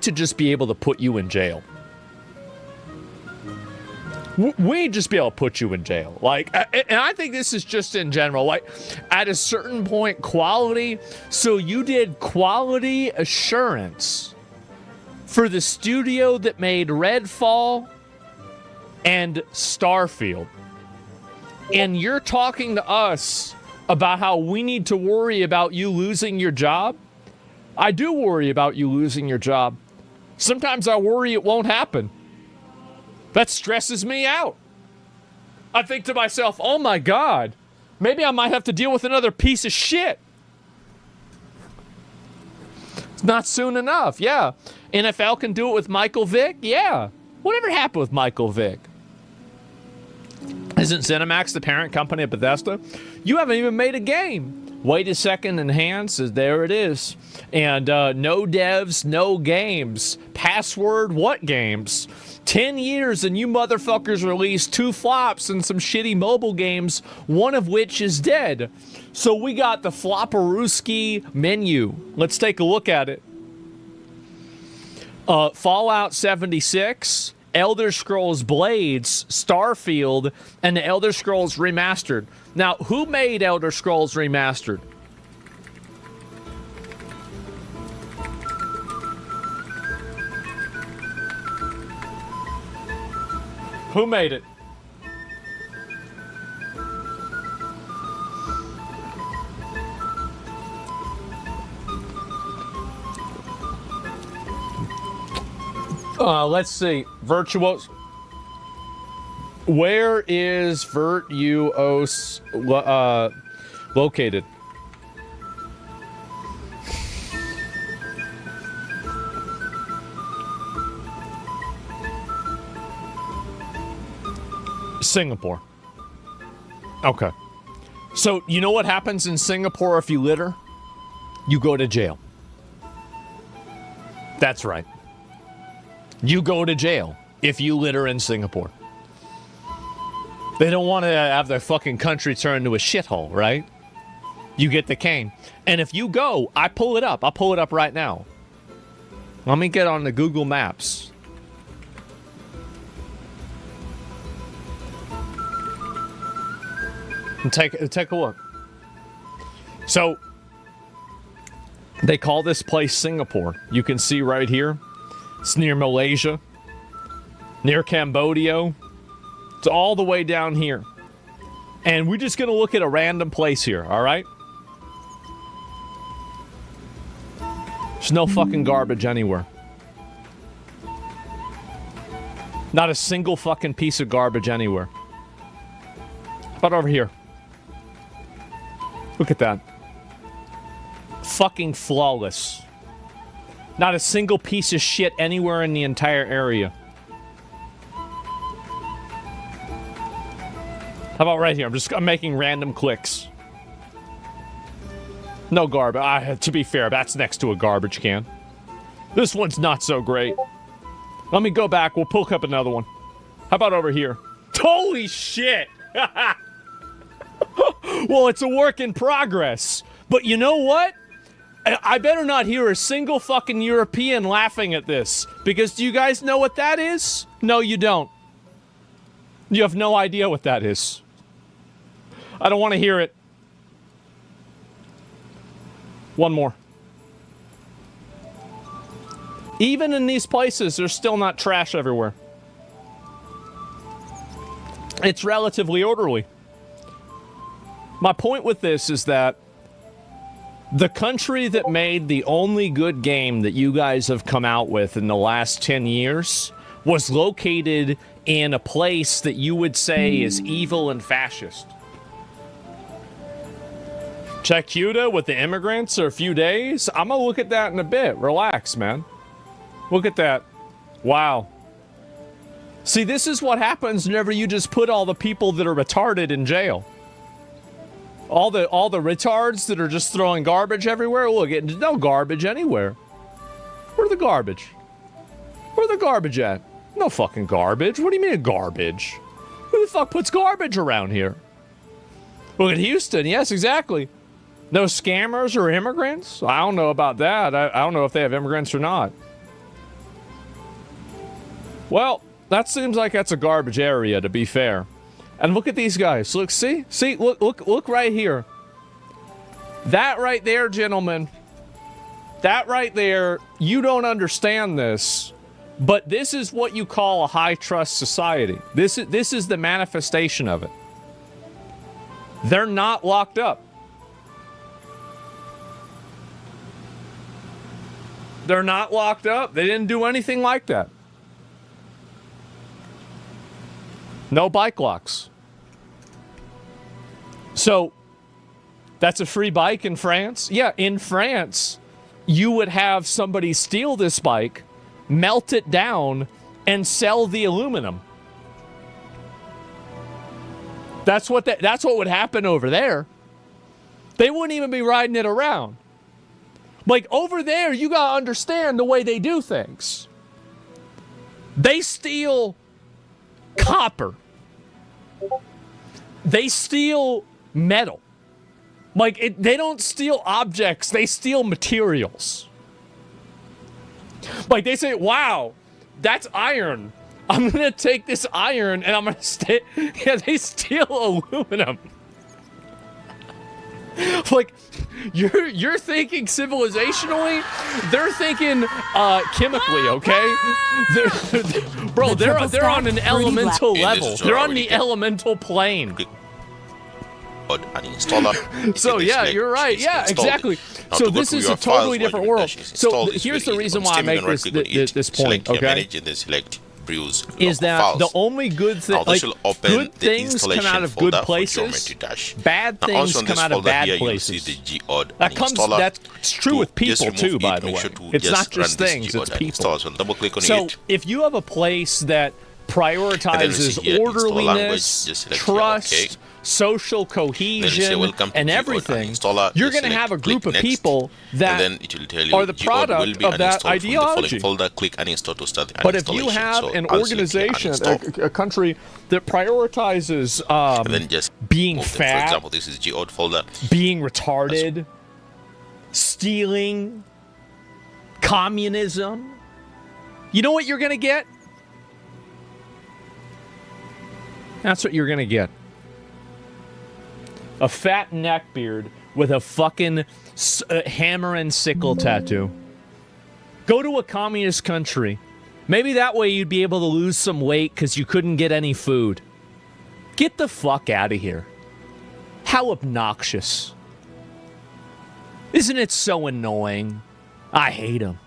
to just be able to put you in jail. We just be able to put you in jail. Like, and I think this is just in general. Like, at a certain point, quality. So you did quality assurance for the studio that made Redfall and Starfield. And you're talking to us about how we need to worry about you losing your job? I do worry about you losing your job. Sometimes I worry it won't happen. That stresses me out. I think to myself, oh my God, maybe I might have to deal with another piece of shit. It's not soon enough, yeah. NFL can do it with Michael Vick, yeah. Whatever happened with Michael Vick? Isn't ZeniMax the parent company of Bethesda? You haven't even made a game. Wait a second, enhance, there it is. And no devs, no games. Password, what games? 10 years and you motherfuckers released 2 flops and some shitty mobile games, one of which is dead. So we got the Flopperooski menu. Let's take a look at it. Fallout 76, Elder Scrolls Blades, Starfield, and the Elder Scrolls Remastered. Now, who made Elder Scrolls Remastered? Who made it? Let's see. Virtuos. Where is Virtuos located? Singapore. Okay. So, you know what happens in Singapore if you litter? You go to jail. That's right. You go to jail if you litter in Singapore. They don't want to have their fucking country turn into a shithole, right? You get the cane. And if you go, I pull it up. I'll pull it up right now. Let me get on the Google Maps. And take a look. So, they call this place Singapore. You can see right here. It's near Malaysia, near Cambodia. It's all the way down here. And we're just going to look at a random place here, all right? There's no fucking garbage anywhere. Not a single fucking piece of garbage anywhere. How about over here? Look at that. Fucking flawless. Not a single piece of shit anywhere in the entire area. How about right here? I'm making random clicks. No garbage. To be fair, that's next to a garbage can. This one's not so great. Let me go back. We'll pull up another one. How about over here? Holy shit! Well, it's a work in progress. But you know what? I better not hear a single fucking European laughing at this. Because do you guys know what that is? No, you don't. You have no idea what that is. I don't want to hear it. One more. Even in these places, there's still not trash everywhere. It's relatively orderly. My point with this is that the country that made the only good game that you guys have come out with in the last 10 years was located in a place that you would say is evil and fascist. Check Cuba with the immigrants for a few days. I'm gonna look at that in a bit. Relax, man. Look at that. Wow. See, this is what happens whenever you just put all the people that are retarded in jail. All the retards that are just throwing garbage everywhere. Look, there's no garbage anywhere. Where's the garbage? Where's the garbage at? No fucking garbage. What do you mean garbage? Who the fuck puts garbage around here? Look at Houston. Yes, exactly. No scammers or immigrants? I don't know about that. I don't know if they have immigrants or not. Well, that seems like that's a garbage area, to be fair. And look at these guys. Look, see, look right here. That right there, gentlemen. That right there, you don't understand this, but this is what you call a high-trust society. This is the manifestation of it. They're not locked up. They're not locked up. They didn't do anything like that. No bike locks. So, that's a free bike in France? Yeah, in France, you would have somebody steal this bike, melt it down, and sell the aluminum. That's what would happen over there. They wouldn't even be riding it around. Like, over there, you gotta understand the way they do things. They steal copper. They steal metal. Like, they don't steal objects, they steal materials. Like, they say, wow, that's iron. I'm gonna take this iron and I'm gonna yeah, they steal aluminum. Like, you're thinking civilizationally, they're thinking chemically, okay? They're on an elemental level. They're on the elemental plane. So yeah, you're right. Yeah, exactly. So this is a totally different world. So here's the reason why I make this point, okay? Is that the only good thing, like, good things come out of good places, bad things come out of bad places. That's true with people too, by the way. It's not just things, it's people. So if you have a place that prioritizes orderliness, trust, social cohesion, and everything, you're going to have a group of people that are the product of that ideology. But if you have an organization, a country that prioritizes being fat, being retarded, stealing, communism, you know what you're going to get? That's what you're going to get. A fat neckbeard with a fucking hammer and sickle tattoo. Go to a communist country. Maybe that way you'd be able to lose some weight because you couldn't get any food. Get the fuck out of here. How obnoxious. Isn't it so annoying? I hate him.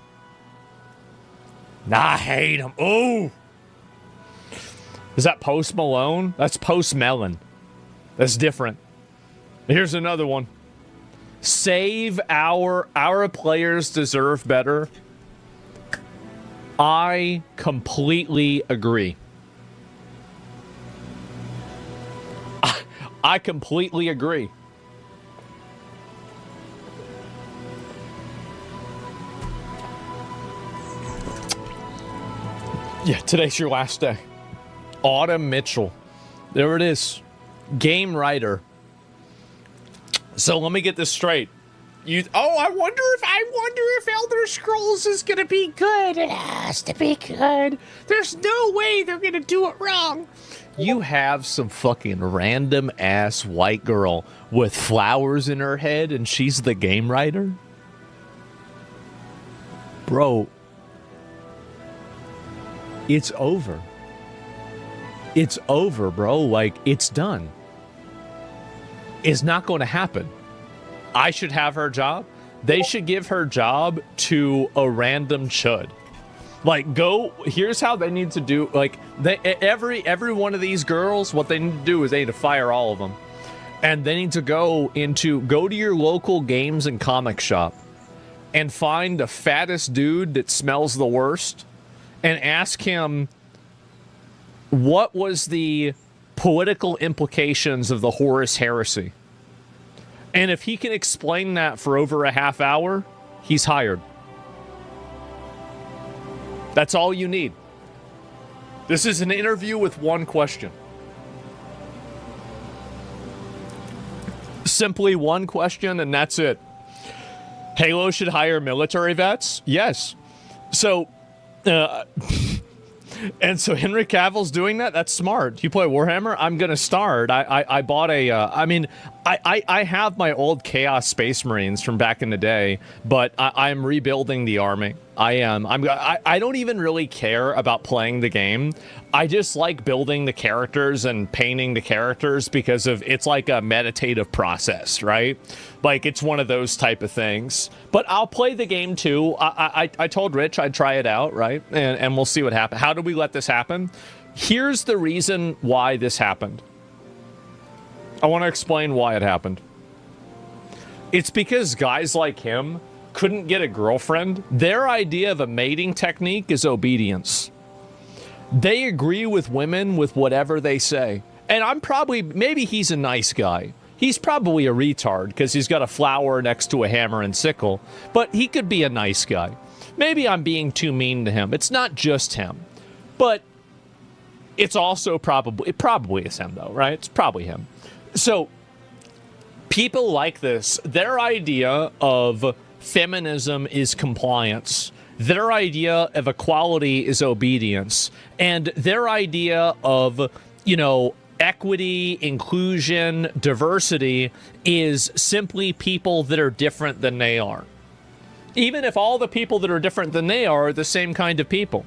I hate him. Oh! Is that Post Malone? That's Post Melon. That's different. Here's another one. Save our players deserve better. I completely agree. I completely agree. Yeah, today's your last day. Autumn Mitchell. There it is. Game writer. So let me get this straight. I wonder if Elder Scrolls is gonna be good. It has to be good. There's no way they're gonna do it wrong. You have some fucking random ass white girl with flowers in her head and she's the game writer? Bro, it's over. It's over, bro. Like, it's done. Is not going to happen. I should have her job. They should give her job to a random chud. Like, here's how they need to do, like, every one of these girls, what they need to do is they need to fire all of them. And they need to go to your local games and comic shop and find the fattest dude that smells the worst and ask him, what was the political implications of the Horus Heresy? And if he can explain that for over a half hour, he's hired. That's all you need. This is an interview with one question. Simply one question, and that's it. Halo should hire military vets? Yes. So, And so Henry Cavill's doing that. That's smart. You play Warhammer? I'm going to start. I bought a, I have my old Chaos Space Marines from back in the day, but I'm rebuilding the army. I don't even really care about playing the game. I just like building the characters and painting the characters because it's like a meditative process, right? Like it's one of those type of things. But I'll play the game too. I told Rich I'd try it out, right? And we'll see what happens. How do we let this happen? Here's the reason why this happened. I want to explain why it happened. It's because guys like him couldn't get a girlfriend. Their idea of a mating technique is obedience. They agree with women with whatever they say. And maybe he's a nice guy. He's probably a retard because he's got a flower next to a hammer and sickle, but he could be a nice guy. Maybe I'm being too mean to him. It's not just him, but it's also it probably is him though, right? It's probably him. So people like this, their idea of feminism is compliance. Their idea of equality is obedience. And their idea of, equity, inclusion, diversity is simply people that are different than they are. Even if all the people that are different than they are the same kind of people.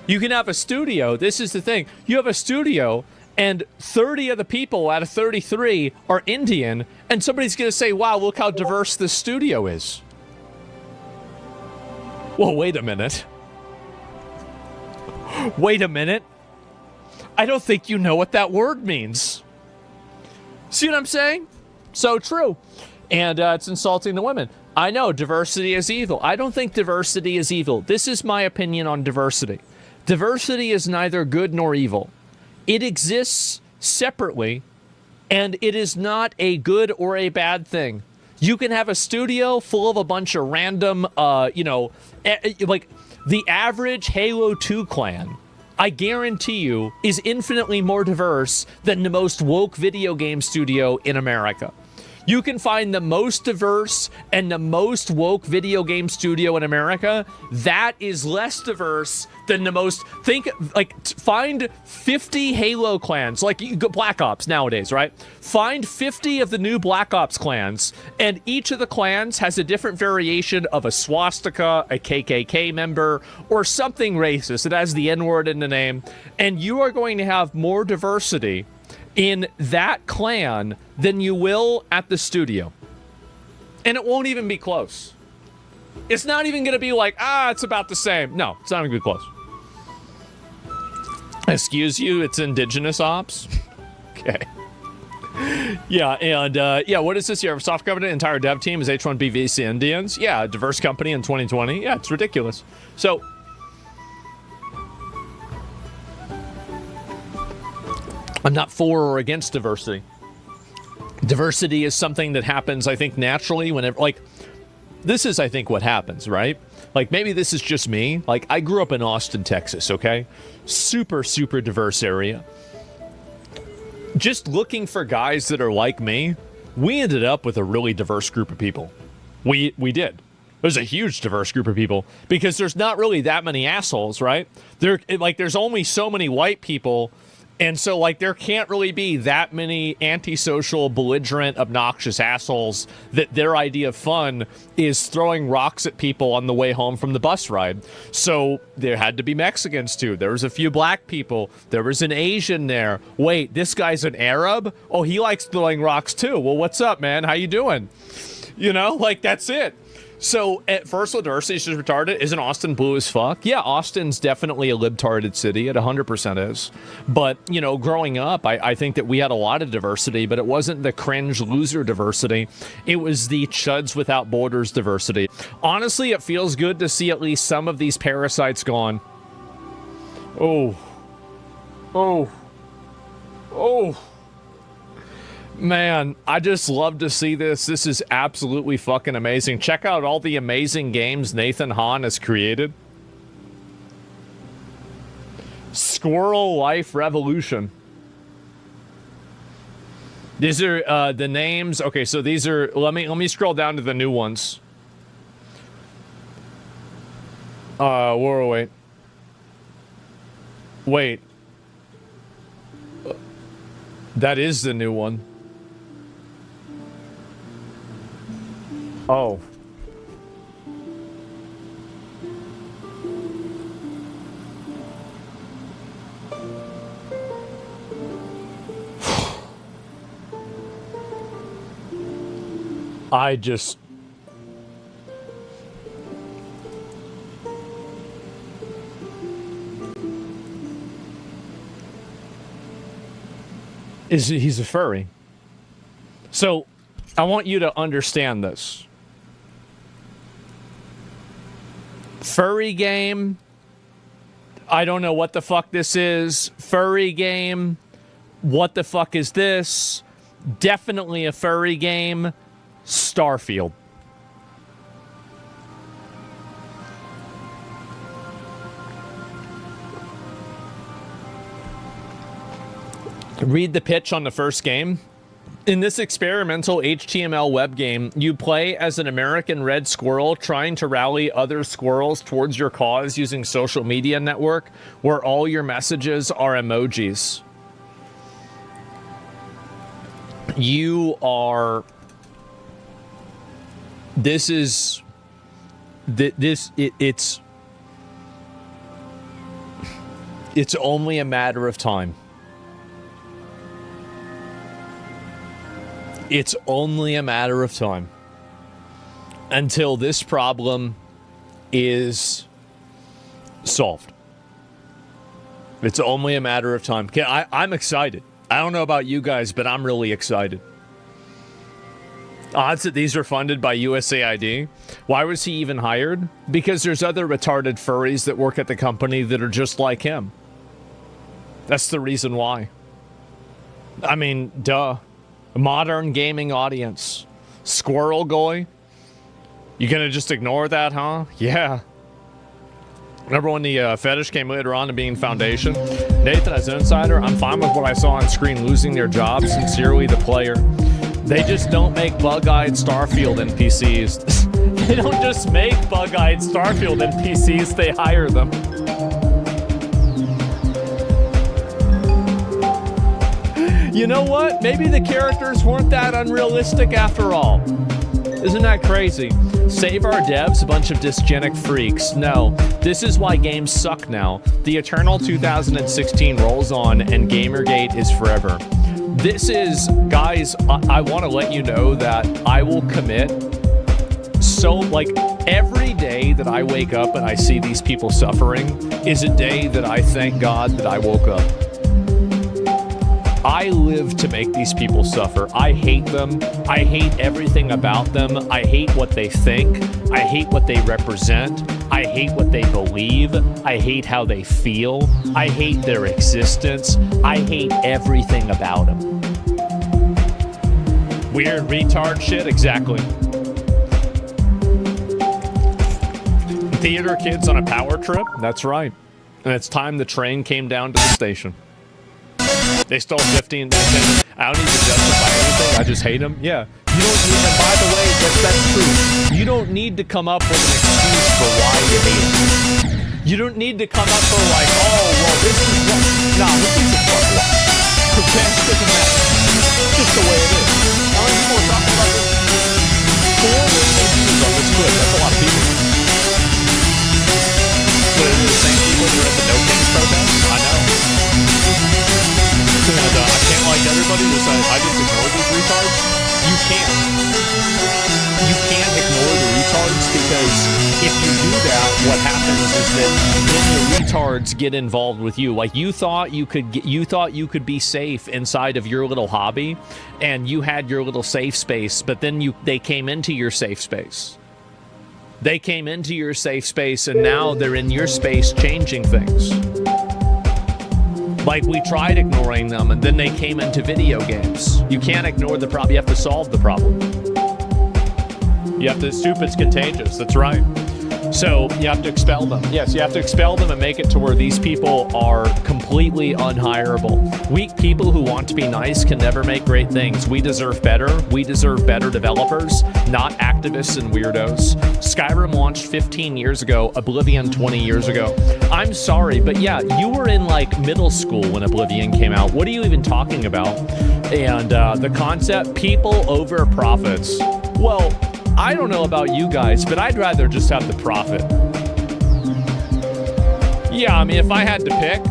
You can have a studio. This is the thing. You have a studio and 30 of the people out of 33 are Indian, and somebody's going to say, wow, look how diverse this studio is. Well, wait a minute. Wait a minute. I don't think you know what that word means. See what I'm saying? So true. And it's insulting to women. I know diversity is evil. I don't think diversity is evil. This is my opinion on diversity. Diversity is neither good nor evil. It exists separately, and it is not a good or a bad thing. You can have a studio full of a bunch of random, like the average Halo 2 clan, I guarantee you, is infinitely more diverse than the most woke video game studio in America. You can find the most diverse and the most woke video game studio in America. That is less diverse than the most. Find 50 Halo clans, like Black Ops nowadays, right? Find 50 of the new Black Ops clans, and each of the clans has a different variation of a swastika, a KKK member, or something racist. It has the N-word in the name, and you are going to have more diversity in that clan than you will at the studio. And it won't even be close. It's not even going to be like, it's about the same. No, it's not going to be close. Excuse you, it's indigenous ops? Okay. Yeah, and what is this year? Soft Covenant entire dev team is H1B VC Indians? Yeah, a diverse company in 2020. Yeah, it's ridiculous. So, I'm not for or against diversity. Diversity is something that happens, I think, naturally whenever, this is, I think, what happens, right? Like, maybe this is just me. Like, I grew up in Austin, Texas, okay? Super, super diverse area. Just looking for guys that are like me, we ended up with a really diverse group of people. We did. There's a huge diverse group of people because there's not really that many assholes, right? There's only so many white people. And so, there can't really be that many antisocial, belligerent, obnoxious assholes that their idea of fun is throwing rocks at people on the way home from the bus ride. So there had to be Mexicans, too. There was a few black people. There was an Asian there. Wait, this guy's an Arab? Oh, he likes throwing rocks, too. Well, what's up, man? How you doing? That's it. So, at first, diversity is just retarded. Isn't Austin blue as fuck? Yeah, Austin's definitely a libtarded city. It 100% is. But, growing up, I think that we had a lot of diversity, but it wasn't the cringe loser diversity. It was the Chuds Without Borders diversity. Honestly, it feels good to see at least some of these parasites gone. Oh. Man, I just love to see this. This is absolutely fucking amazing. Check out all the amazing games Nathan Hahn has created. Squirrel Life Revolution. These are the names. Okay, so these are. Let me scroll down to the new ones. Where are we? Wait. That is the new one. Oh. I just... He's a furry. So, I want you to understand this. Furry game. I don't know what the fuck this is. Furry game. What the fuck is this? Definitely a furry game. Starfield. Read the pitch on the first game. In this experimental HTML web game, you play as an American red squirrel trying to rally other squirrels towards your cause using social media network where all your messages are emojis. You are... This is... It's only a matter of time. It's only a matter of time until this problem is solved. It's only a matter of time. I'm excited. I don't know about you guys, but I'm really excited. Odds that these are funded by USAID. Why was he even hired? Because there's other retarded furries that work at the company that are just like him. That's the reason why. I mean, duh. Modern gaming audience. Squirrel Goy? You gonna just ignore that, huh? Yeah. Remember when the fetish came later on to being Foundation? Nathan, as an insider, I'm fine with what I saw on screen losing their jobs. Sincerely, the player. They just don't make bug-eyed Starfield NPCs. They don't just make bug-eyed Starfield NPCs, they hire them. You know what? Maybe the characters weren't that unrealistic after all. Isn't that crazy? Save our devs, a bunch of dysgenic freaks. No, this is why games suck now. The eternal 2016 rolls on and Gamergate is forever. This is, guys, I want to let you know that I will commit so, like, every day that I wake up and I see these people suffering is a day that I thank God that I woke up. I live to make these people suffer. I hate them. I hate everything about them. I hate what they think. I hate what they represent. I hate what they believe. I hate how they feel. I hate their existence. I hate everything about them. Weird retard shit? Exactly. Theater kids on a power trip? That's right. And it's time the train came down to the station. They stole 15 minutes. I don't need to justify anything. I just hate them. Yeah. You don't need, and by the way, that's true. You don't need to come up with an excuse for why you hate them. You don't need to come up for like, oh, well, this is what... Nah, this is a fuck what. Okay? Doesn't matter. Just the way it is. How many people are talking about this? 4 million views on this clip. That's a lot of people. But it is the same people who are at the No Kings protest? I know. And I can't like everybody who says, I just ignore these retards. You can't. You can't ignore the retards because if you do that, what happens is that then the retards get involved with you. Like you thought you could be safe inside of your little hobby and you had your little safe space, but then they came into your safe space. They came into your safe space and now they're in your space changing things. Like, we tried ignoring them, and then they came into video games. You can't ignore the problem. You have to solve the problem. You have to... Stupid's contagious. That's right. So you have to expel them. Yes, you have to expel them and make it to where these people are completely unhireable. Weak people who want to be nice can never make great things. We deserve better. We deserve better developers, not activists and weirdos. Skyrim launched 15 years ago, Oblivion 20 years ago. I'm sorry, but yeah, you were in like middle school when Oblivion came out. What are you even talking about? And the concept, people over profits. Well, I don't know about you guys, but I'd rather just have the profit. Yeah, I mean, if I had to pick,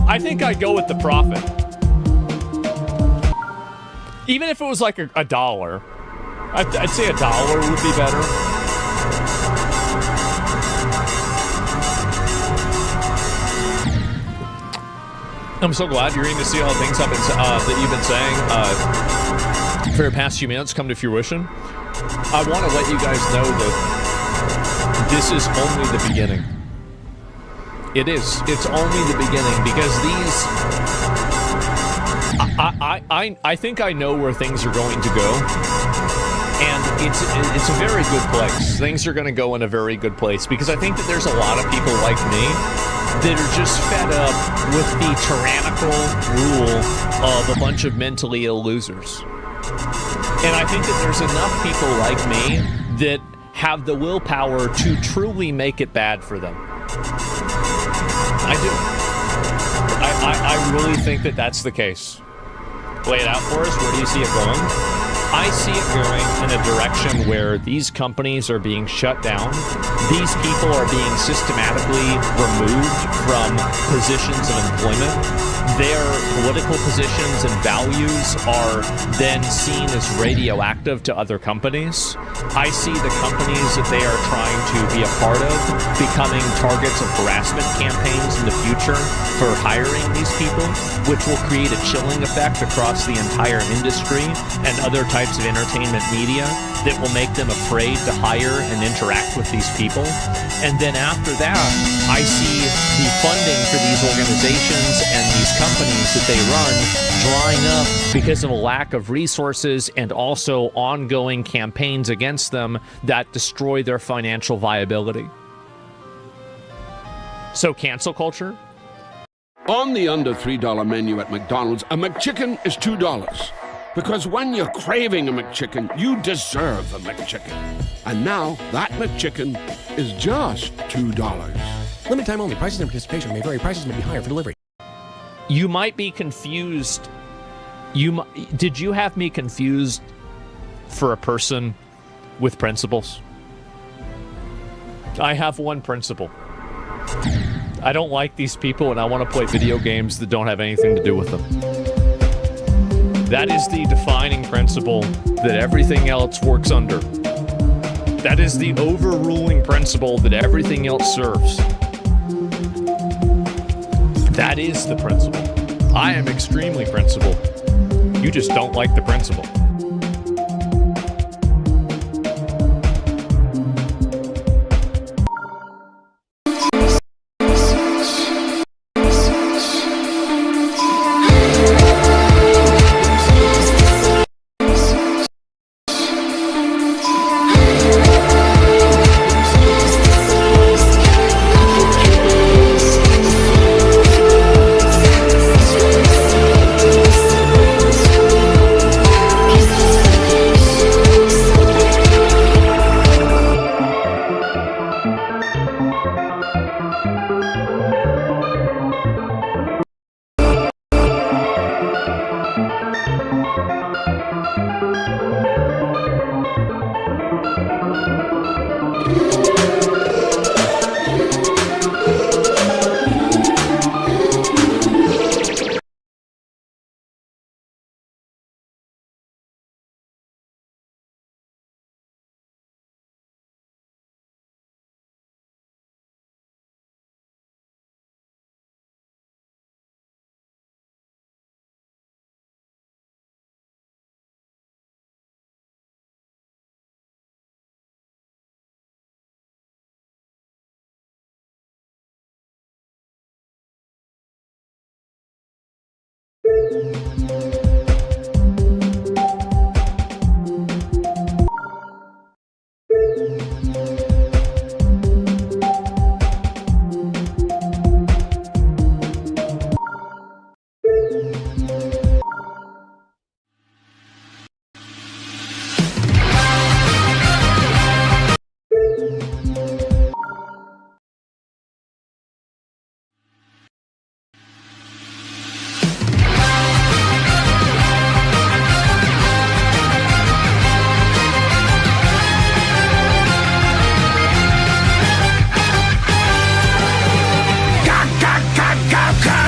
I think I'd go with the profit. Even if it was like a dollar. I'd say a dollar would be better. I'm so glad you're getting to see all the things that you've been saying for the past few minutes come to fruition. I want to let you guys know that this is only the beginning. It is. It's only the beginning because these... I think I know where things are going to go. And it's a very good place. Things are going to go in a very good place because I think that there's a lot of people like me that are just fed up with the tyrannical rule of a bunch of mentally ill losers. And I think that there's enough people like me that have the willpower to truly make it bad for them. I do. I really think that that's the case. Lay it out for us. Where do you see it going? I see it going in a direction where these companies are being shut down. These people are being systematically removed from positions of employment. Their political positions and values are then seen as radioactive to other companies. I see the companies that they are trying to be a part of becoming targets of harassment campaigns in the future for hiring these people, which will create a chilling effect across the entire industry and other types of entertainment media that will make them afraid to hire and interact with these people. And then after that, I see the funding for these organizations and these companies that they run drying up because of a lack of resources and also ongoing campaigns against them that destroy their financial viability. So cancel culture? On the under $3 menu at McDonald's, a McChicken is $2. Because when you're craving a McChicken, you deserve a McChicken. And now, that McChicken is just $2. Limited time only. Prices and participation may vary. Prices may be higher for delivery. You might be confused. Did you have me confused for a person with principles? I have one principle. I don't like these people and I want to play video games that don't have anything to do with them. That is the defining principle that everything else works under. That is the overruling principle that everything else serves. That is the principle. I am extremely principled. You just don't like the principle.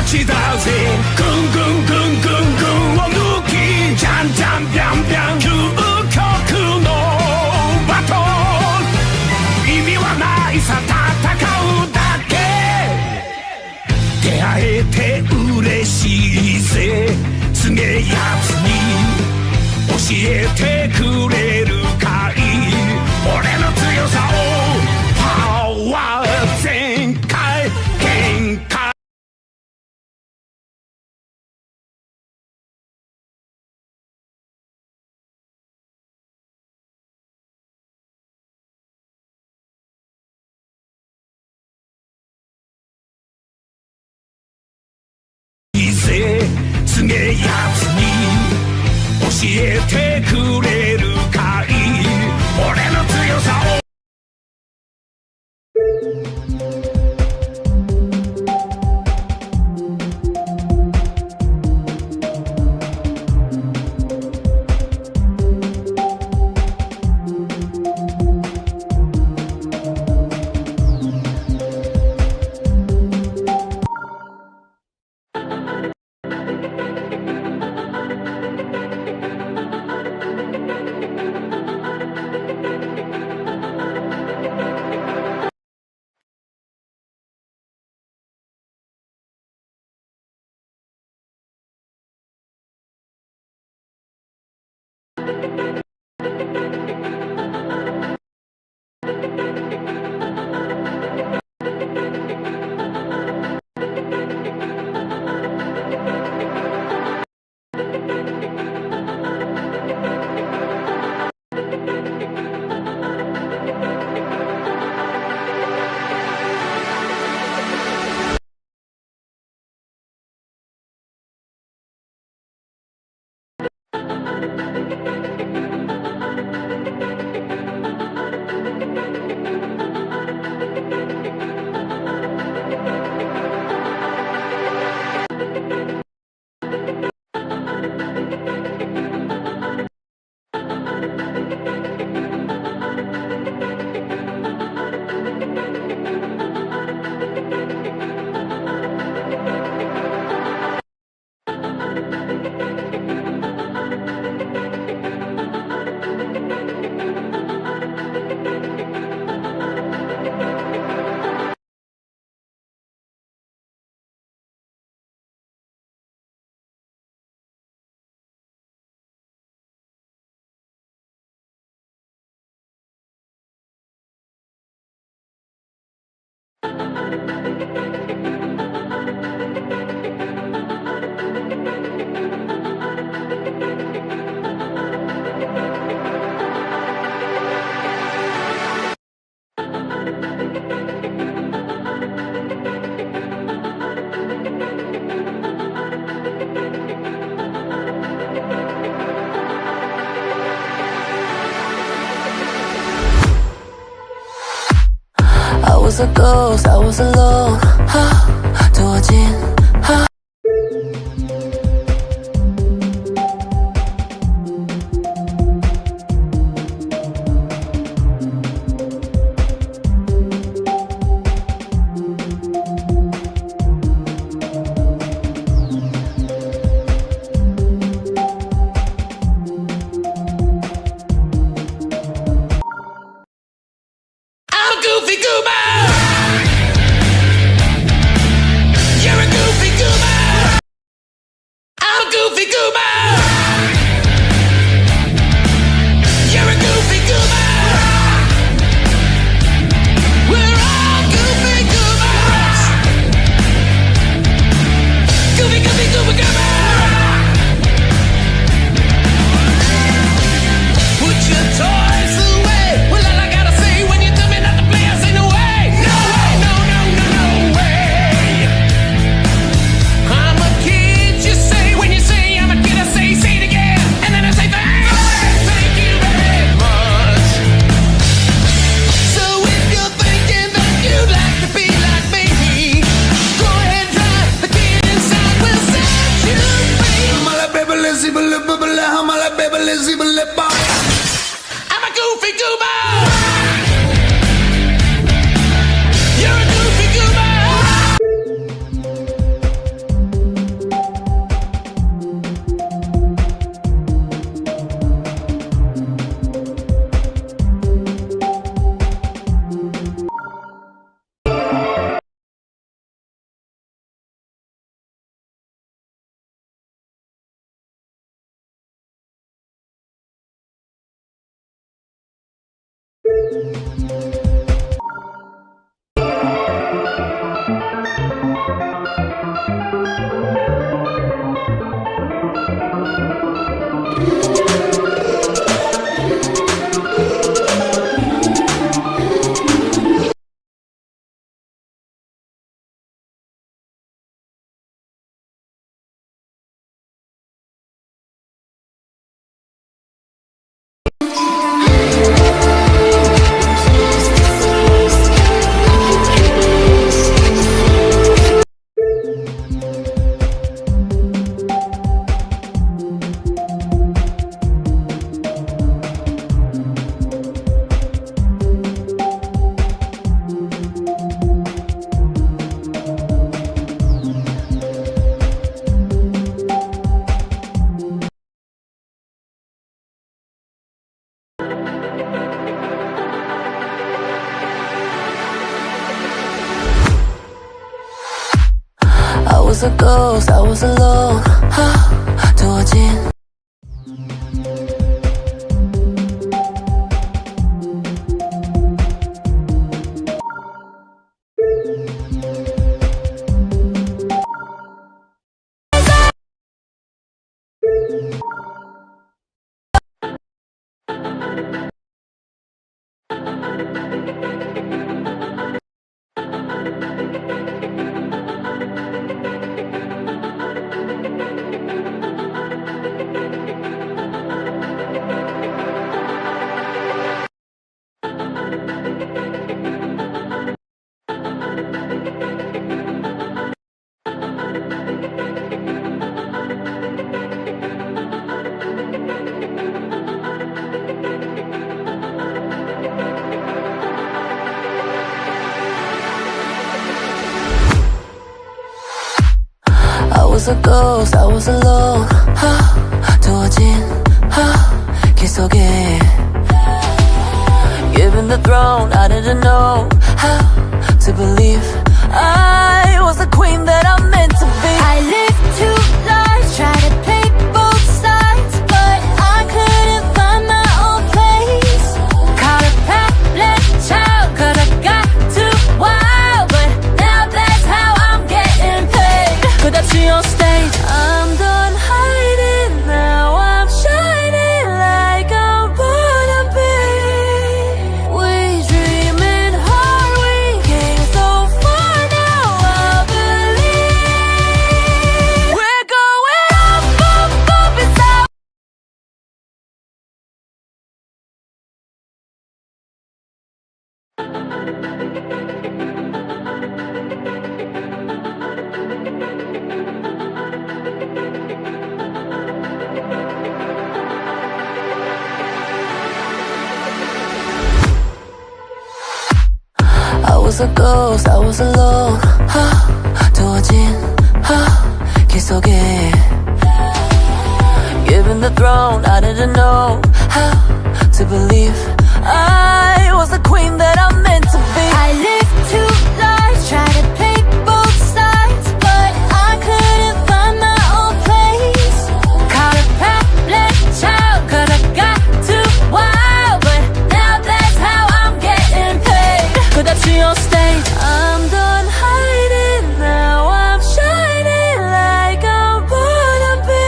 ちだぜぐんぐんぐんぐんぐんを抜きじゃんじゃんびゃんびゃん究極のバトル意味はないさ戦うだけ出会えて嬉しいぜすげえやつに教えてくれるかい俺の強さをパワー全開限界すげえやつに教えてくれるかい俺の強さをI was a ghost, I was alone. 두어진 I'm Goofy Goober I was a ghost, I was alone. 두어진 I was a ghost, I was alone. 두어진 길 속에 Given the throne, I didn't know how to believe I was the queen that I'm meant to be. I lived two lives, tried to play both sides, but I couldn't find my own place. Caught a problem child, could've got too wild, but now that's how I'm getting paid. 끝없이 on stage, I'm done hiding, now I'm shining like I'm born to be. We dreaming hard, we came so far, now I believe we're going up, up, up, it's out. I was a ghost, I was alone. 두어진 길 속에 Given the throne, I didn't know how to believe I was the queen that I'm meant to be. I lived two lives, tried to play both sides, but I couldn't find my own place. Caught a problem child, could've got too wild, but now that's how I'm getting paid. 끝없이 on stage, I'm done hiding, now I'm shining like I'm born to be.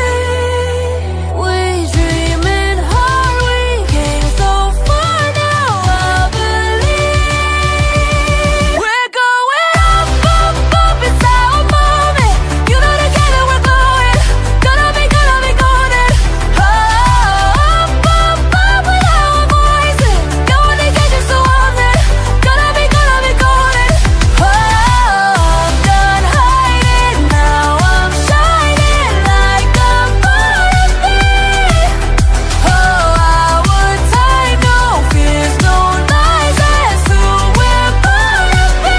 We dreaming hard, we came so far, now I believe we're going up, up, up, it's our moment. You know together we're going, gonna be golden. Up, up, up with our voices, going to get you so on it. Gonna be golden. Oh, I'm done hiding, now I'm shining like I'm born to be. Oh, our time, no fears, no lies, that's who we're born to be.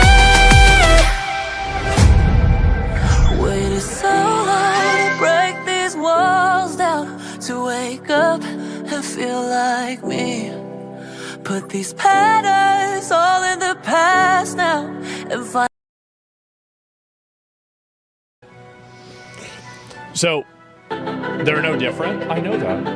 Waited so long to break these walls down, to wake up and feel like me. Put these patterns all in the past now and find. So, They're no different. I know that.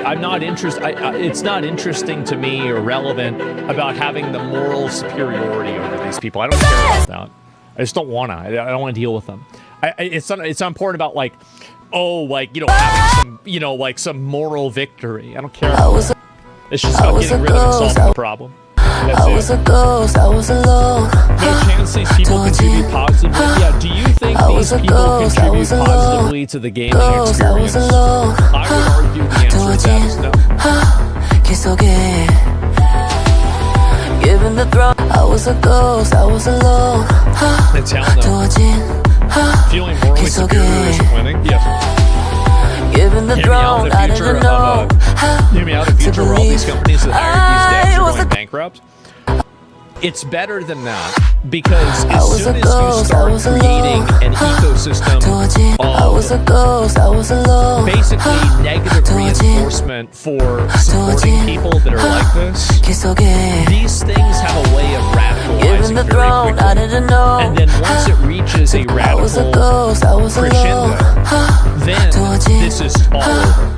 I'm not interested. It's not interesting to me or relevant about having the moral superiority over these people. I don't care about that. I just don't want to. I don't want to deal with them. It's not important about like, oh, like, you know, having some, you know, like some moral victory. I don't care. It's just about getting rid of and solving the problem. I was a ghost, I was alone. No chance these people contribute positively. Yeah, do you think these people contribute positively to the gaming experience? I would argue the answer to that is no. Given the throne, I was a ghost, I was alone. It's hell no. Feeling morally superior isn't winning? Yes. Given the throne, I didn't know. Hear me out, the future where all these companies that hire these devs are going bankrupt. It's better than that, because as soon as you start creating an ecosystem of basically negative reinforcement for supporting people that are like this, these things have a way of radicalizing very quickly. And then once it reaches a radical crescendo, then this is all over.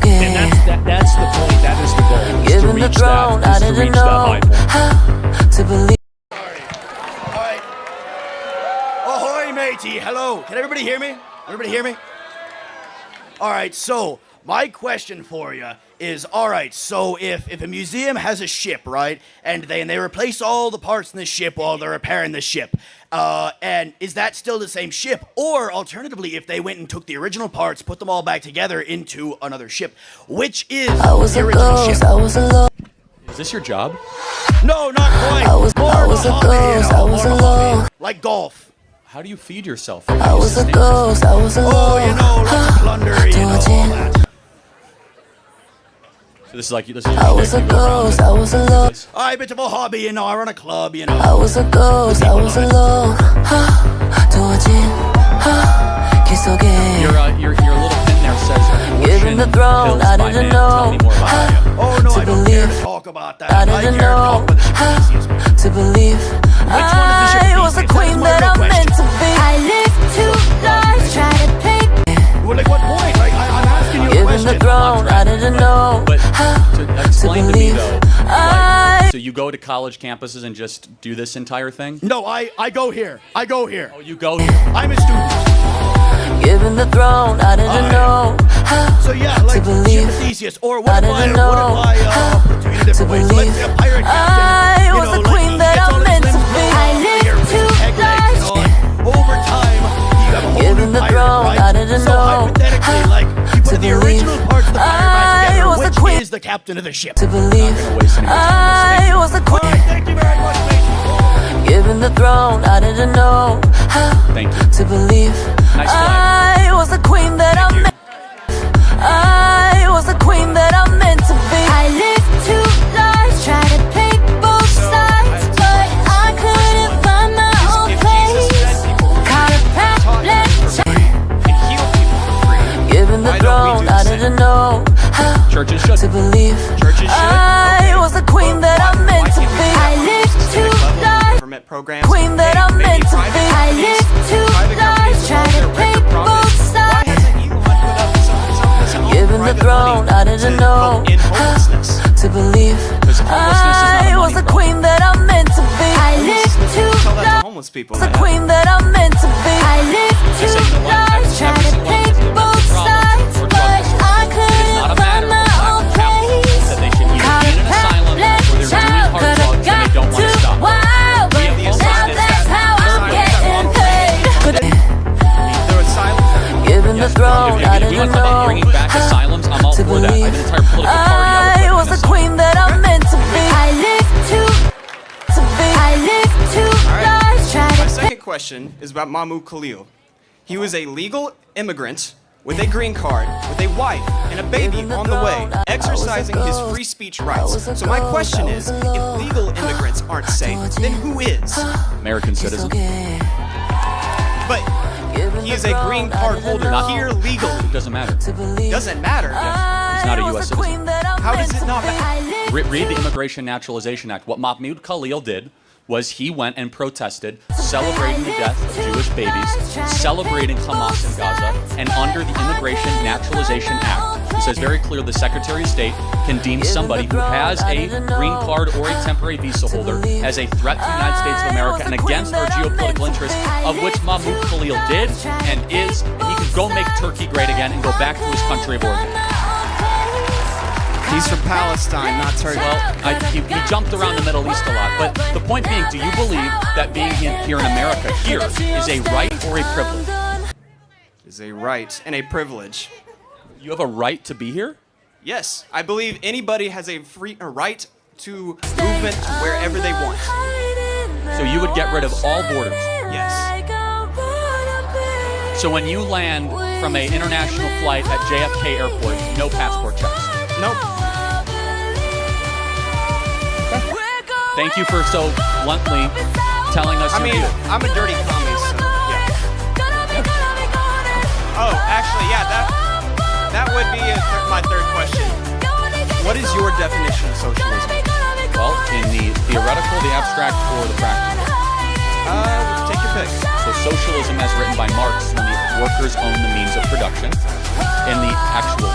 And that's the point, that is the goal, is to reach that high point. Alright. Ahoy, matey. Hello. Can everybody hear me? Everybody hear me? Alright, so my question for you is, alright, so if a museum has a ship, right, and they replace all the parts in the ship while they're repairing the ship, and is that still the same ship? Or alternatively, if they went and took the original parts, put them all back together into another ship, which is the original ship? Is this your job? No, not quite. More of a hobby, you know, more of a hobby. Like golf. How do you feed yourself? Oh, you know, lots of plunder, you know, all that. So this is like, this is I was a ghost, I was alone. A bit of a hobby, you know, I run a club, you know. I was a ghost, I was alone. Your little pin there says, given the throne, I didn't know. Tell me more about it. Oh, no, I don't care to talk about that. I care to talk about the ship pieces. To believe I was the queen that I'm meant to be. I lived 2 lives, try to pay. Well, like what point? Like, I'm asking you a Given question. the throne, I didn't know. But to explain to me believe though, like, so you go to college campuses and just do this entire thing? No, I go here. I go here. Oh, you go here. I'm a student. Given the throne, I didn't know. So yeah, like Ship of Theseus, or what if I put to you in a different way? So let's say a pirate captain, I was the queen that I'm meant to be. I lived 2 lives. Over time, you have a whole Given new the pirate, throne, right? I didn't so know. hypothetically, like, you put the original parts of the pirate back I was together, the queen. which is the captain of the ship? To believe I was the queen. Alright, thank you very much, mate. Given the throne, I didn't know. Thank you. To believe Nice flag. I was the queen that I'm meant. I was the queen that I'm meant to be. I lived 2 lives, try to pick both sides, but I couldn't find my own place. Caught a path, let's given the throne, I didn't know. Churches should. To believe Churches should. I was the queen that I'm meant to be. I lived 2 lives, government programs. queen that I'm meant to be. I lived 2 lives, try to pick both sides. Given the throne, I didn't know. In homelessness. To believe I was the queen that I'm meant to be. I lived 2 Tell that to lives, homeless people. the queen that I'm meant to be. I lived 2 lives, try to pick both sides, but I couldn't find my own place. That they should either be in an asylum or they're doing hard drugs and they don't want to stop. Wow, but now that's how I'm getting paid. There was silence. Given the throne, I If we want didn't to talk about know. bringing back asylums, I'm all To for that. I have an entire political party I was the queen that I'm meant to be. I lived 2 to be. I lived 2 lives, try My to second question is about Mahmoud Khalil. He was a legal immigrant with a green card, with a wife and a baby on the way, exercising his free speech rights. So my question is, if legal immigrants aren't safe, then who is? American citizen. But he is a green card holder here legally. Doesn't matter. Doesn't matter. He's not a U.S. citizen. How does it not matter? Read the Immigration Naturalization Act. What Mahmoud Khalil did was he went and protested celebrating the death of Jewish babies, celebrating Hamas in Gaza, and under the Immigration Naturalization Act, it says very clear the Secretary of State can deem somebody who has a green card or a temporary visa holder as a threat to the United States of America and against our geopolitical interests, of which Mahmoud Khalil did and is, and he can go make Turkey great again and go back to his country of origin. He's from Palestine, not Turkey. Well, he jumped around the Middle East a lot, but the point being, do you believe that being here in America here is a right or a privilege? Is a right and a privilege. You have a right to be here? Yes, I believe anybody has a right to movement to wherever they want. So you would get rid of all borders? Yes. So when you land from an international flight at JFK Airport, no passport checks? Nope. Thank you for so bluntly telling us your view. I'm a dirty commie, so yeah. Oh, actually, yeah, that would be my third question. What is your definition of socialism? Well, in the theoretical, the abstract, or the practical? Take your pick. So socialism, as written by Marx, is when the workers own the means of production. In the actual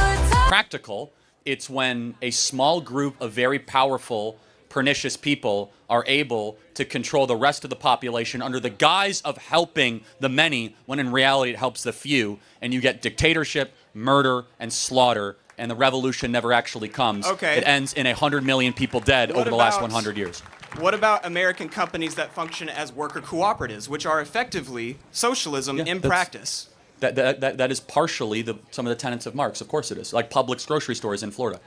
practical, it's when a small group of very powerful, pernicious people are able to control the rest of the population under the guise of helping the many, when in reality it helps the few, and you get dictatorship, murder, and slaughter, and the revolution never actually comes. Okay. It ends in 100 million people dead over the last 100 years. What about American companies that function as worker cooperatives, which are effectively socialism in practice? That is partially some of the tenets of Marx. Of course it is. Like Publix grocery stores in Florida.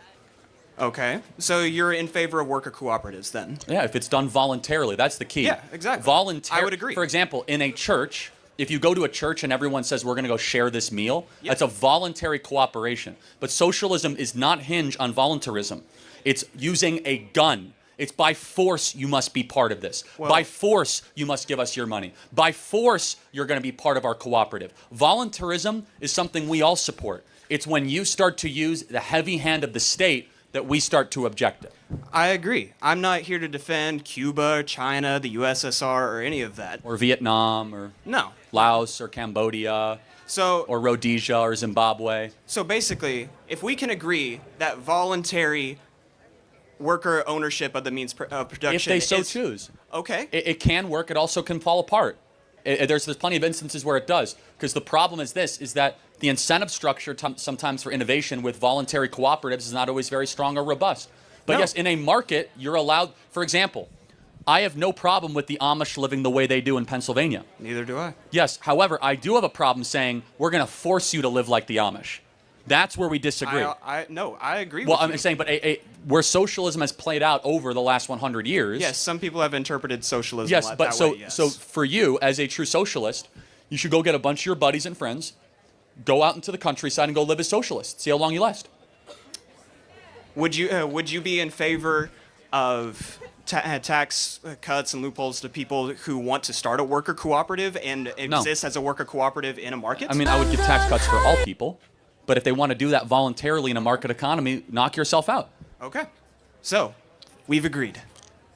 Okay. So you're in favor of worker cooperatives then? Yeah, if it's done voluntarily. That's the key. Yeah, exactly. I would agree. For example, in a church, if you go to a church and everyone says we're going to go share this meal, that's a voluntary cooperation. But socialism is not hinged on voluntarism. It's using a gun. It's by force you must be part of this. By force you must give us your money. By force you're going to be part of our cooperative. Voluntarism is something we all support. It's when you start to use the heavy hand of the state that we start to object it. I agree. I'm not here to defend Cuba, China, the USSR, or any of that. Or Vietnam, or Laos, or Cambodia, or Rhodesia, or Zimbabwe. So basically, if we can agree that voluntary worker ownership of the means of production, if they so choose, okay, it can work. It also can fall apart. There's plenty of instances where it does. Because the problem is that the incentive structure sometimes for innovation with voluntary cooperatives is not always very strong or robust. But yes, in a market, you're allowed, for example, I have no problem with the Amish living the way they do in Pennsylvania. Neither do I. Yes, however, I do have a problem saying we're going to force you to live like the Amish. That's where we disagree. No, I agree well, with you. I'm saying, but where socialism has played out over the last 100 years. Yes, some people have interpreted socialism that way. So for you, as a true socialist, you should go get a bunch of your buddies and friends, go out into the countryside and go live as socialists. See how long you last. Would you be in favor of tax cuts and loopholes to people who want to start a worker cooperative and exist as a worker cooperative in a market? I mean, I would give tax cuts for all people, but if they want to do that voluntarily in a market economy, knock yourself out. Okay. So, we've agreed.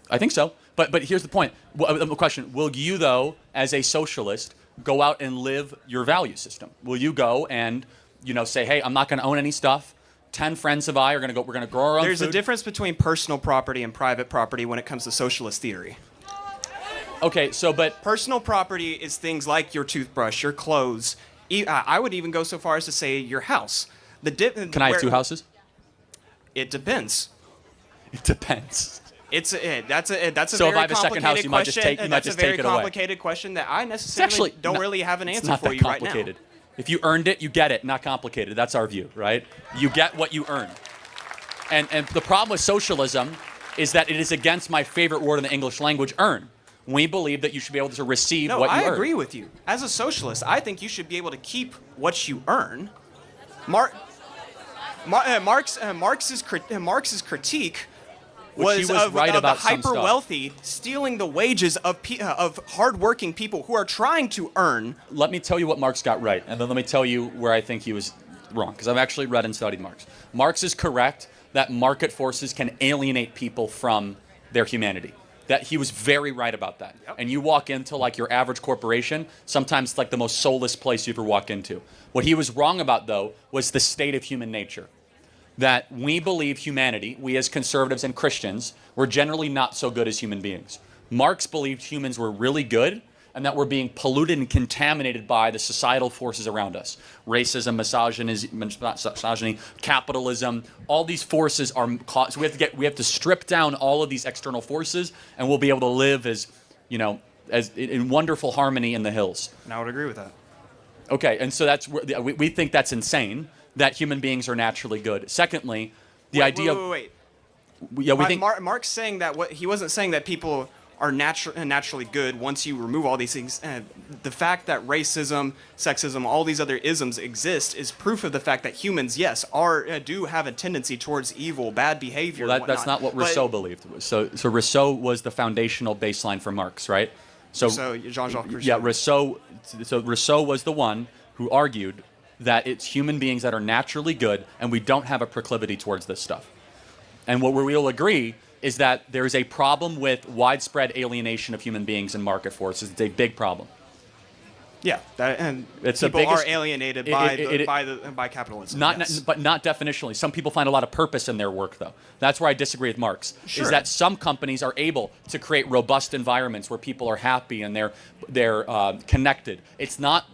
I think so. But here's the point. The question, will you, though, as a socialist, go out and live your value system? Will you go and, say, hey, I'm not going to own any stuff. 10 friends of I are going to go, we're going to grow our own There's food. a difference between personal property and private property when it comes to socialist theory. Okay, but personal property is things like your toothbrush, your clothes. I would even go so far as to say your house. Can I have 2 houses? It depends. It depends. That's a so very if I have a complicated second house, you might just take, That's a very it away. complicated question that I necessarily don't really have an answer for you right now. If you earned it, you get it. Not complicated. That's our view, right? You get what you earn. And the problem with socialism is that it is against my favorite word in the English language, earn. We believe that you should be able to receive what you earn. No, I agree with you. As a socialist, I think you should be able to keep what you earn. Marx's critique was of the hyper-wealthy stealing the wages of hard-working people who are trying to earn. Let me tell you what Marx got right, and then let me tell you where I think he was wrong, because I've actually read and studied Marx. Marx is correct that market forces can alienate people from their humanity. That he was very right about that. And you walk into like your average corporation, sometimes it's like the most soulless place you ever walk into. What he was wrong about, though, was the state of human nature. That we believe humanity, we as conservatives and Christians, were generally not so good as human beings. Marx believed humans were really good and that we're being polluted and contaminated by the societal forces around us. Racism, misogyny, capitalism, all these forces are caused. So we have to strip down all of these external forces, and we'll be able to live as, as in wonderful harmony in the hills. And I would agree with that. Okay, and so we think that's insane, that human beings are naturally good. Secondly, the idea of... Wait. Yeah, we think... Mark's saying that he wasn't saying that people are naturally good once you remove all these things. The fact that racism, sexism, all these other isms exist is proof of the fact that humans, yes, do have a tendency towards evil, bad behavior. Well, that's not what Rousseau believed. So Rousseau was the foundational baseline for Marx, right? So Jean-Jacques Rousseau. Yeah, Rousseau. So Rousseau was the one who argued that it's human beings that are naturally good, and we don't have a proclivity towards this stuff. And what we will agree is that there is a problem with widespread alienation of human beings and market forces. It's a big problem. Yeah, and it's people are alienated by capitalism. But not definitionally. Some people find a lot of purpose in their work, though. That's where I disagree with Marx. Sure. Is that some companies are able to create robust environments where people are happy and they're connected. It's not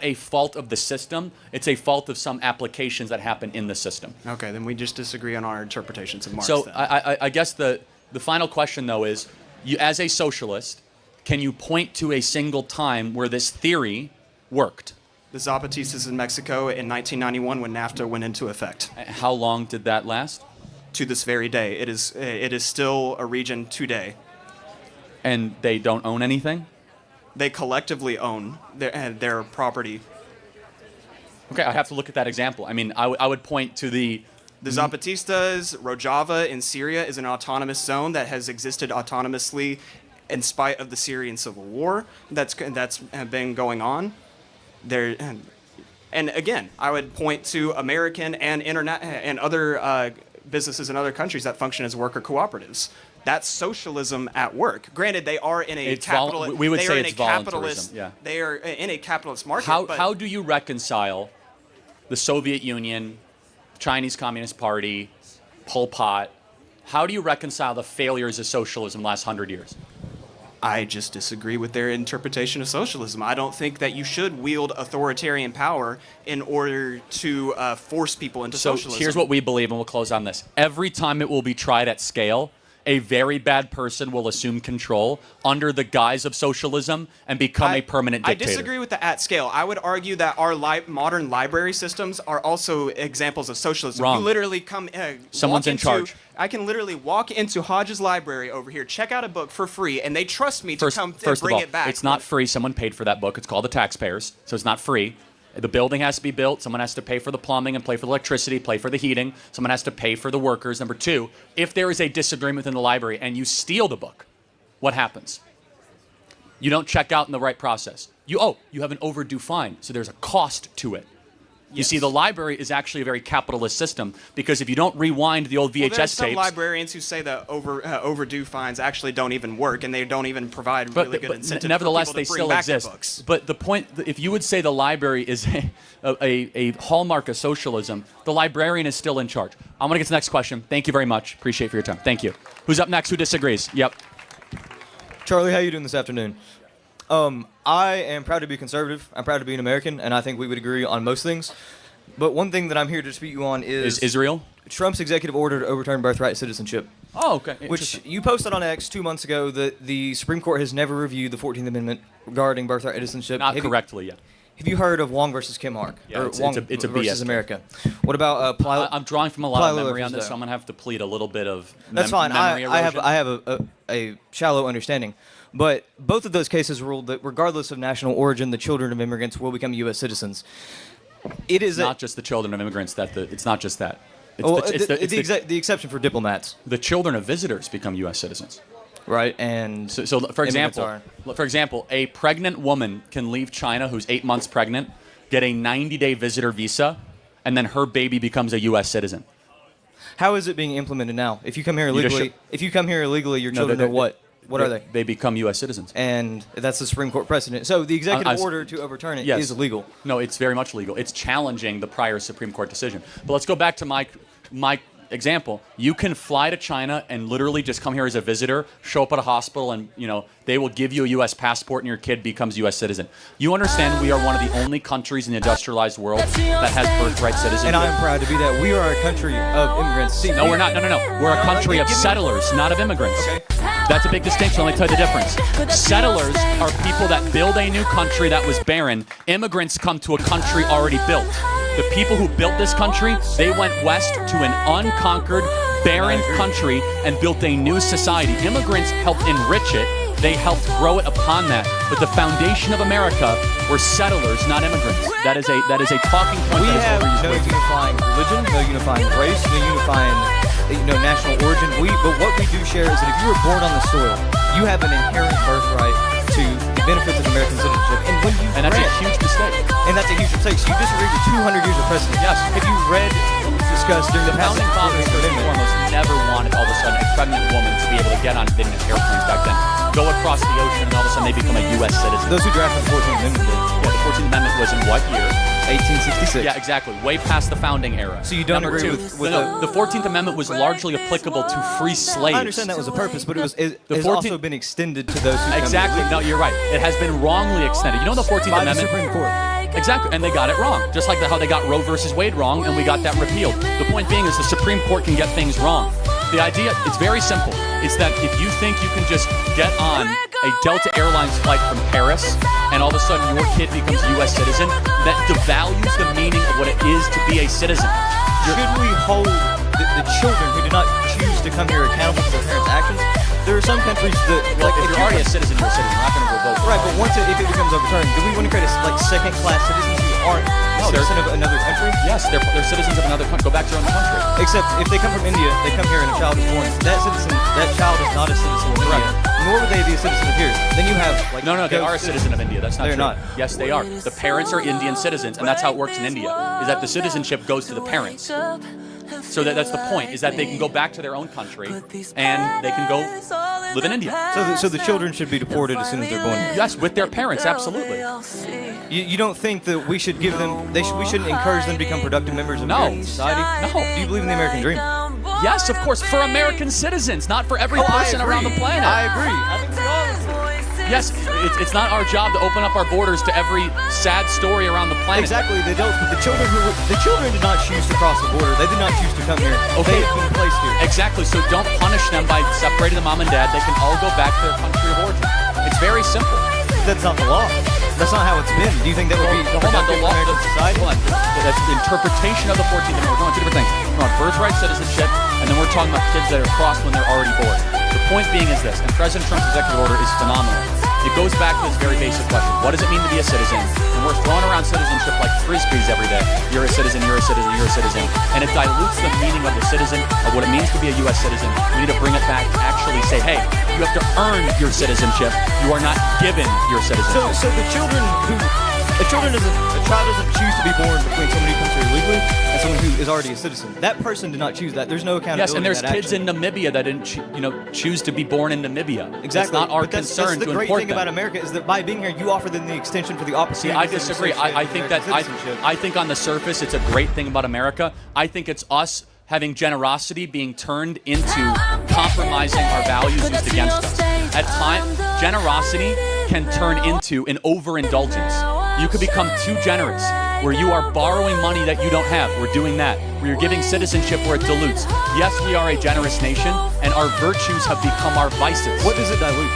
a fault of the system. It's a fault of some applications that happen in the system. Okay, then we just disagree on our interpretations of Marx. So then. I guess the final question, though, is you, as a socialist, can you point to a single time where this theory worked? The Zapatistas in Mexico in 1991 when NAFTA went into effect. How long did that last? To this very day. It is still a region today. And they don't own anything? They collectively own their property. Okay, I have to look at that example. I mean, I would point to the Zapatistas. Rojava in Syria is an autonomous zone that has existed autonomously in spite of the Syrian civil war that's been going on there. And again, I would point to American and internet and other businesses in other countries that function as worker cooperatives. That's socialism at work. Granted, they are in a capitalist. We would say it's voluntarism. Yeah. They are in a capitalist market. How do you reconcile the Soviet Union, Chinese Communist Party, Pol Pot? How do you reconcile the failures of socialism the last 100 years? I just disagree with their interpretation of socialism. I don't think that you should wield authoritarian power in order to force people into socialism. So here's what we believe, and we'll close on this. Every time it will be tried at scale, a very bad person will assume control under the guise of socialism and become a permanent dictator. I disagree with the at scale. I would argue that our modern library systems are also examples of socialism. Wrong. You literally come... Someone's in charge. I can literally walk into Hodges Library over here, check out a book for free, and they trust me to come first bring of all, it back. It's not free. Someone paid for that book. It's called the taxpayers, so it's not free. The building has to be built. Someone has to pay for the plumbing and pay for the electricity, pay for the heating. Someone has to pay for the workers. Number two, if there is a disagreement within the library and you steal the book, what happens? You don't check out in the right process. You have an overdue fine, so there's a cost to it. You see, the library is actually a very capitalist system because if you don't rewind the old VHS there are some tapes... librarians who say that overdue fines actually don't even work and they don't even provide really good incentive nevertheless, for people to they bring still back exist. their books. But the point, if you would say the library is a hallmark of socialism, the librarian is still in charge. I'm going to get to the next question. Thank you very much. Appreciate it for your time. Thank you. Who's up next? Who disagrees? Yep. Charlie, how you doing this afternoon? I am proud to be conservative. I'm proud to be an American, and I think we would agree on most things. But one thing that I'm here to dispute you on is Israel? Trump's executive order to overturn birthright citizenship. Oh, okay. Which you posted on X 2 months ago that the Supreme Court has never reviewed the 14th Amendment regarding birthright citizenship. Not correctly, yeah. Have you heard of Wong versus Kim Hark? Yeah, it's a versus BS. America. What about I'm drawing from a lot of memory on this, so I'm going to have to plead a little bit of That's fine. memory erosion. I have a shallow understanding. But both of those cases ruled that regardless of national origin, the children of immigrants will become U.S. citizens. It is not just the children of immigrants. It's not just that. The exception for diplomats. The children of visitors become U.S. citizens. Right, and so for example, a pregnant woman can leave China who's 8 months pregnant, get a 90-day visitor visa, and then her baby becomes a U.S. citizen. How is it being implemented now? If you come here illegally, your children are what? What are they? They become U.S. citizens. And that's the Supreme Court precedent. So the executive I- order to overturn it is Yes. illegal. No, it's very much legal. It's challenging the prior Supreme Court decision. But let's go back to my example. You can fly to China and literally just come here as a visitor, show up at a hospital, and they will give you a U.S. passport, and your kid becomes U.S. citizen. You understand we are one of the only countries in the industrialized world that has birthright citizenship. And I'm proud to be that. We are a country of immigrants. See, No, we're not. No. We're a country of settlers, not of immigrants. Okay. That's a big distinction. Let me tell you the difference. Settlers are people that build a new country that was barren. Immigrants come to a country already built. The people who built this country, they went west to an unconquered, barren country and built a new society. Immigrants helped enrich it. They helped grow it upon that. But the foundation of America were settlers, not immigrants. That is a talking point. We that is have no overused. unifying religion, no unifying race, no unifying national origin. But what we do share is that if you were born on the soil, you have an inherent birthright to the benefits of American citizenship. And when you And that's a huge mistake. And that's a huge mistake. So you disagree with 200 years of precedent. Yes. If you read, discussed during the Founding fathers, first and foremost, never wanted all of a sudden a pregnant woman to be able to get on airplanes back then, go across the ocean, and all of a sudden they become a U.S. citizen. Those who drafted the 14th Amendment did. Yeah, the 14th Amendment was in what year? 1866. Yeah, exactly. Way past the founding era. So you don't Number agree two, with the 14th Amendment was largely applicable to free slaves. I understand that was a purpose, but it The has 14th also been extended to those who come Exactly. No, you're right. It has been wrongly extended. You know the 14th by the Amendment? Supreme Court. Exactly, and they got it wrong. Just like how they got Roe versus Wade wrong, and we got that repealed. The point being is the Supreme Court can get things wrong. The idea, it's very simple. It's that if you think you can just get on a Delta Airlines flight from Paris, and all of a sudden your kid becomes a U.S. citizen, that devalues the meaning of what it is to be a citizen. Should we hold the children who did not choose to come here accountable for their parents' actions? There are some countries that, Like, if you're already a citizen, you're a citizen. You're not going to revoke. right, but if it becomes overturned, do we want to create second-class citizens who aren't citizens of another country? Yes, they're citizens of another country. Go back to your own country. Except if they come from India, they come here and a child is born. That child is not a citizen of India, nor would they be a citizen of here. Then you have No, they are a citizen of India. That's not They're true. not. Yes, they are. The parents are Indian citizens, and that's how it works in India. Is that the citizenship goes to the parents. So that's the point. Is that they can go back to their own country and they can go live in India. So the children should be deported as soon as they're born. Yes, with their parents, absolutely. You don't think that we should give them? We shouldn't encourage them to become productive members of No. American society? No. Do you believe in the American dream? Yes, of course, for American citizens, not for every person around the planet. I agree. I think we all. Yes, it's not our job to open up our borders to every sad story around the planet. Exactly, they don't. But the children did not choose to cross the border. They did not choose to come here. Okay. They have been placed here. Exactly. So don't punish them by separating the mom and dad. They can all go back to their country of origin. It's very simple. That's not the law. That's not how it's been. Do you think that would be Hold on, the law. American society? Hold on. That's the interpretation of the 14th Amendment. We're talking two different things. We're on birthright citizenship, and then we're talking about kids that are crossed when they're already born. The point being is this, and President Trump's executive order is phenomenal. It goes back to this very basic question. What does it mean to be a citizen? And we're throwing around citizenship like frisbees every day. You're a citizen, you're a citizen, you're a citizen. And it dilutes the meaning of the citizen, of what it means to be a U.S. citizen. We need to bring it back to actually say, hey, you have to earn your citizenship. You are not given your citizenship. So the children who a child doesn't choose to be born between somebody who comes here illegally and someone who is already a citizen. That person did not choose that. There's no accountability. Yes, and there's in that kids action. in Namibia that didn't, choose to be born in Namibia. Exactly. It's not our But that's concern the to great import thing them. about America is that by being here, you offer them the extension for the See, opportunity. I disagree. I think on the surface, it's a great thing about America. I think it's us having generosity being turned into compromising our values used against us. At times, generosity can turn into an overindulgence. You could become too generous, where you are borrowing money that you don't have. We're doing that. Where you're giving citizenship where it dilutes. Yes, we are a generous nation, and our virtues have become our vices. What does it dilute?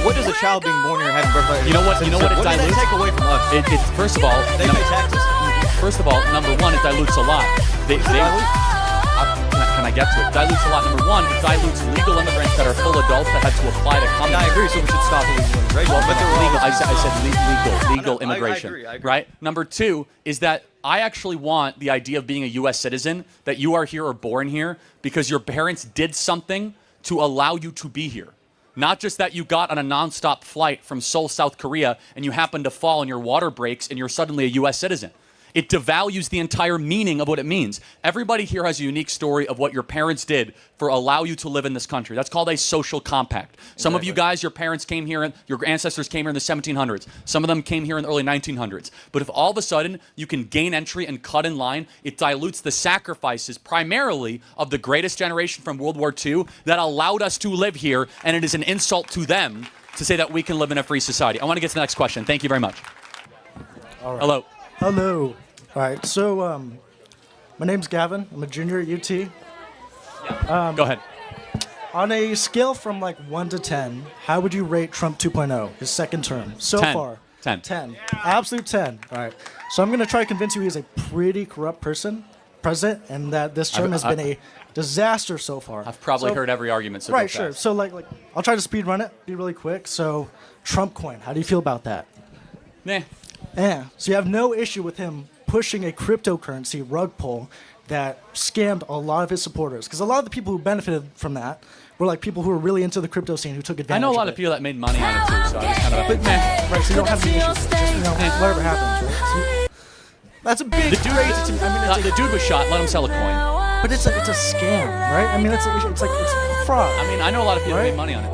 What does a child being born here having birthright? You know what it What does dilutes? that take away from us? It first of all, They pay taxes. First of all, number one, it dilutes a lot. Can I get to it? Dilutes a lot. Number one, it dilutes legal immigrants that are full adults that had to apply to come And I here. agree, so we should stop illegal immigration. Well, but there were legal. I always- said legal immigration. I agree. Right. Number two is that I actually want the idea of being a U.S. citizen, that you are here or born here because your parents did something to allow you to be here. Not just that you got on a nonstop flight from Seoul, South Korea, and you happen to fall and your water breaks and you're suddenly a U.S. citizen. It devalues the entire meaning of what it means. Everybody here has a unique story of what your parents did for allow you to live in this country. That's called a social compact. Some of you guys, your parents came here, and your ancestors came here in the 1700s. Some of them came here in the early 1900s. But if all of a sudden you can gain entry and cut in line, it dilutes the sacrifices primarily of the greatest generation from World War II that allowed us to live here, and it is an insult to them to say that we can live in a free society. I want to get to the next question. Thank you very much. All right. Hello. Hello. All right. So, my name's Gavin. I'm a junior at UT. Go ahead. On a scale from like 1 to 10, how would you rate Trump 2.0, his second term, so 10. far? 10. 10. Absolute 10. All right. So I'm going to try to convince you he's a pretty corrupt president, and that this term has been a disaster so far. I've probably heard every argument. So go right, sure. fast. So like, I'll try to speed run it, be really quick. So, Trump coin, how do you feel about that? Nah. Yeah. So you have no issue with him pushing a cryptocurrency rug pull that scammed a lot of his supporters. Because a lot of the people who benefited from that were like people who were really into the crypto scene who took advantage. I know a lot of of people that made money on it too, so I was kind of But right, so you don't have any issues. Just, whatever happens, right? So, that's a big The dude, crazy to me. I mean, it's the dude was shot. Let him sell a coin. but it's a scam, right? I mean, it's fraud. I mean, I know a lot of people Right? made money on it.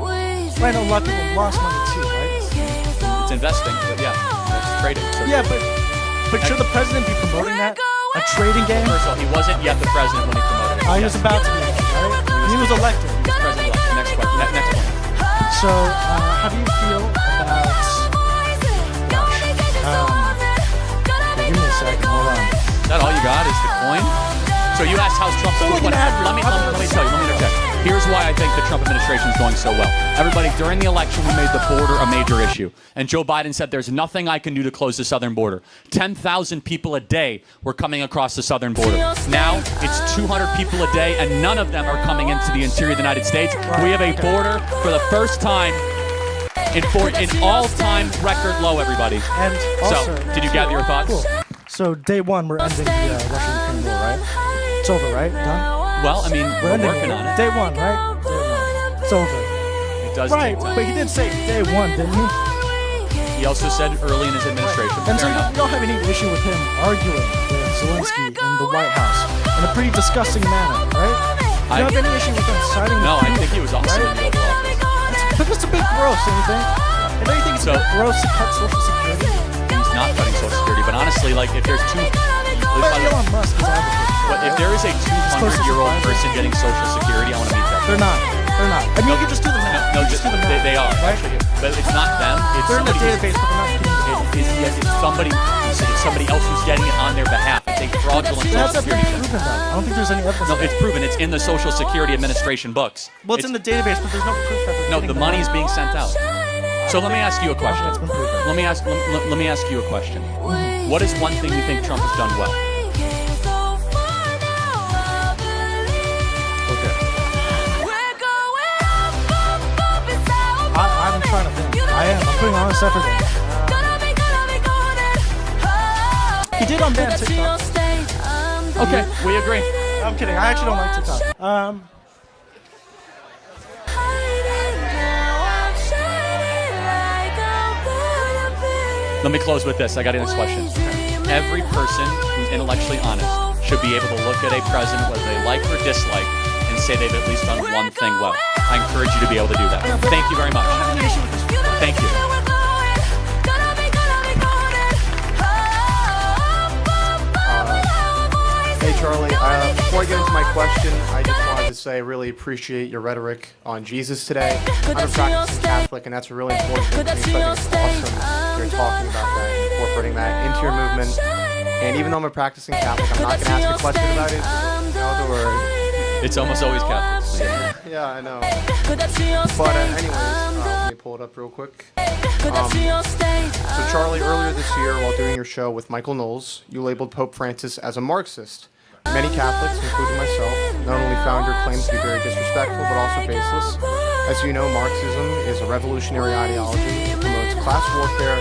Right, I know a lot of people lost money too, right? It's investing, but yeah, it's trading. So Yeah, but should the president be promoting that? A trading game? First of all, he wasn't yet the president when he promoted it. He was about to be, right? He was elected. He was president-elect. Next question. Next point. So, how do you feel about... give me a second, hold on. Is that all you got? Is the coin? So you asked how's Trump's So, coin? Let me tell you. Let me interject. Here's why I think the Trump administration is going so well. Everybody, during the election, we made the border a major issue. And Joe Biden said there's nothing I can do to close the southern border. 10,000 people a day were coming across the southern border. Now, it's 200 people a day, and none of them are coming into the interior of the United States. We have a border for the first time in all-time record low, everybody. And also, So, did you gather your thoughts? Cool. So, day one, we're ending the Russia-Ukraine war, right? It's over, right? Done? Well, I mean, we're ending working on it. Day one, right? Day one. It's over. It does Right, take time. but he did say day one, didn't he? He also said early in his administration. And so Fair you enough. don't have any issue with him arguing with Zelensky in the White House in a pretty disgusting manner, right? You don't have any issue with him signing No, the I think he was awesome right? in the Oval Office. But it's a bit gross, don't you think? I know you think it's a bit gross to cut Social Security. He's not cutting Social Security, but honestly, like, if there's But Elon Musk is advocating. if there is a 200-year-old person getting Social Security, I want to meet that. They're not. They're not. I mean, you can just do the math. No, You just do the math. they are, Right? actually. But it's not them. It's They're in the somebody database, but they're not getting it. it's somebody else who's getting it on their behalf. It's a fraudulent That's Social been Security. proven, though. I don't think there's any evidence. No, of that. it's proven. It's in the Social Security Administration books. Well, it's in the database, but there's no proof that they're No, getting the the money's being sent out. So let me ask you a question. That's been proven. Let me ask you a question. What is one thing you think Trump has done well? I'm trying to think. I am. I'm putting honest effort in. He did unban TikTok. Okay, we agree. I'm kidding. I actually don't like TikTok. Let me close with this. I got a next question. Every person who's intellectually honest should be able to look at a president, whether they like or dislike, and say they've at least done one thing well. I encourage you to be able to do that. Thank you very much. Thank you. Hey Charlie, before I get into my question, I just wanted to say I really appreciate your rhetoric on Jesus today. I'm a practicing Catholic, and that's a really important thing to me, so I think it's awesome you're talking about that and incorporating that into your movement. And even though I'm a practicing Catholic, I'm not going to ask a question about it. Don't worry. It's almost always Catholic. Yeah, I know. But anyways, let me pull it up real quick. So Charlie, earlier this year, while doing your show with Michael Knowles, you labeled Pope Francis as a Marxist. Many Catholics, including myself, not only found your claims to be very disrespectful, but also baseless. As you know, Marxism is a revolutionary ideology. It promotes class warfare,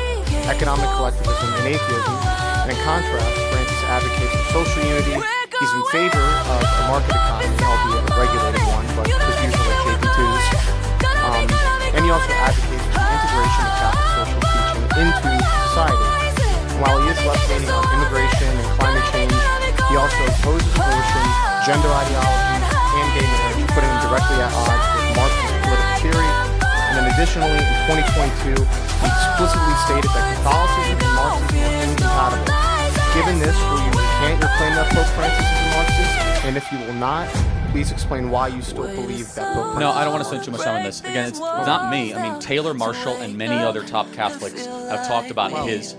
economic collectivism, and atheism. And in contrast, Francis advocates for social unity. He's in favor of a market economy, albeit a regulated one, but his views are like JP2's. And he also advocates for the integration of Catholic social teaching into society. And while he is left-leaning on immigration and He also opposes abortion, gender ideology, and gay marriage, putting him directly at odds with Marxist political theory. And then additionally, in 2022, he explicitly stated that Catholicism and Marxism are incompatible. Given this, will you recant your claim that Pope Francis is a Marxist? And if you will not, please explain why you still believe that Pope Francis. No, I don't want to spend too much time on this. Again, it's not me. I mean, Taylor Marshall and many other top Catholics have talked about his.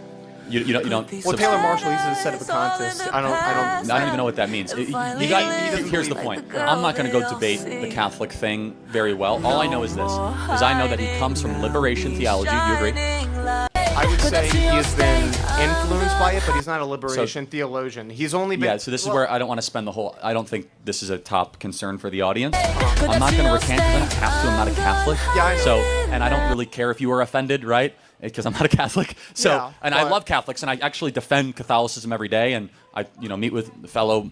You don't. Well, Taylor Marshall, he's the set of a contest. I don't even know what that means. Here's the point. I'm not going to go debate the Catholic thing very well. All I know is this: is I know that he comes from liberation theology. Do you agree? I would say he has been influenced by it, but he's not a liberation theologian. He's only been. Yeah, so this is where I don't want to spend the whole. I don't think this is a top concern for the audience. I'm not going to recant because I don't have to. I'm not a Catholic. Yeah, I know. So, and I don't really care if you were offended, right? Because I'm not a Catholic. So, Yeah, and I love Catholics, and I actually defend Catholicism every day, and I, meet with fellow,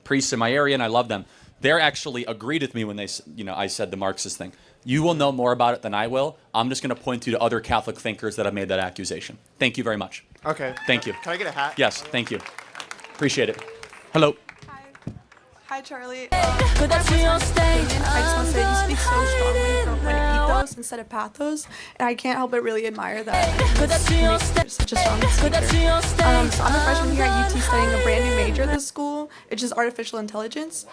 priests in my area, and I love them. They're actually agreed with me when they, I said the Marxist thing. You will know more about it than I will. I'm just going to point you to other Catholic thinkers that have made that accusation. Thank you very much. Okay. Thank you. Can I get a hat? Yes, thank you. Appreciate it. Hello. Hi, Charlie. I just want to say you speak so strongly from when ethos instead of pathos, and I can't help but really admire that. You're such a strong speaker. So I'm a freshman here at UT studying a brand new major at this school, which is artificial intelligence.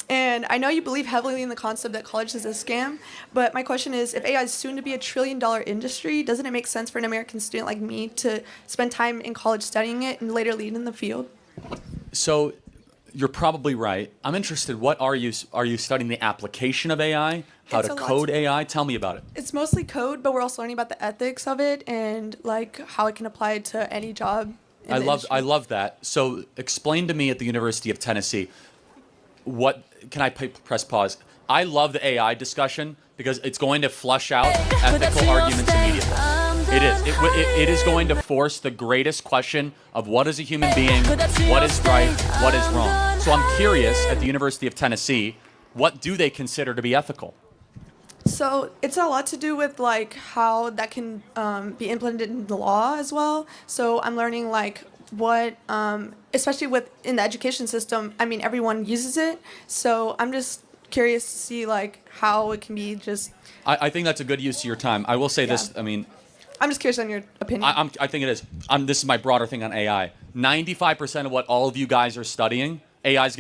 And I know you believe heavily in the concept that college is a scam, but my question is, if AI is soon to be $1 trillion industry, doesn't it make sense for an American student like me to spend time in college studying it and later lead in the field? So, you're probably right. I'm interested. What are you studying the application of AI? How to code AI? Tell me about it. It's mostly code, but we're also learning about the ethics of it and like how it can apply to any job. I love that. So explain to me at the University of Tennessee. What can I press pause? I love the AI discussion because it's going to flush out ethical arguments immediately. It is. It is going to force the greatest question of what is a human being, what is right, what is wrong. So I'm curious, at the University of Tennessee, what do they consider to be ethical? So it's a lot to do with like how that can be implemented in the law as well. So I'm learning like what, especially in the education system, I mean, everyone uses it. So I'm just curious to see like how it can be just. I think that's a good use of your time. I will say this, I mean. I'm just curious on your opinion. I think it is. This is my broader thing on AI. 95% of what all of you guys are studying, AI is going to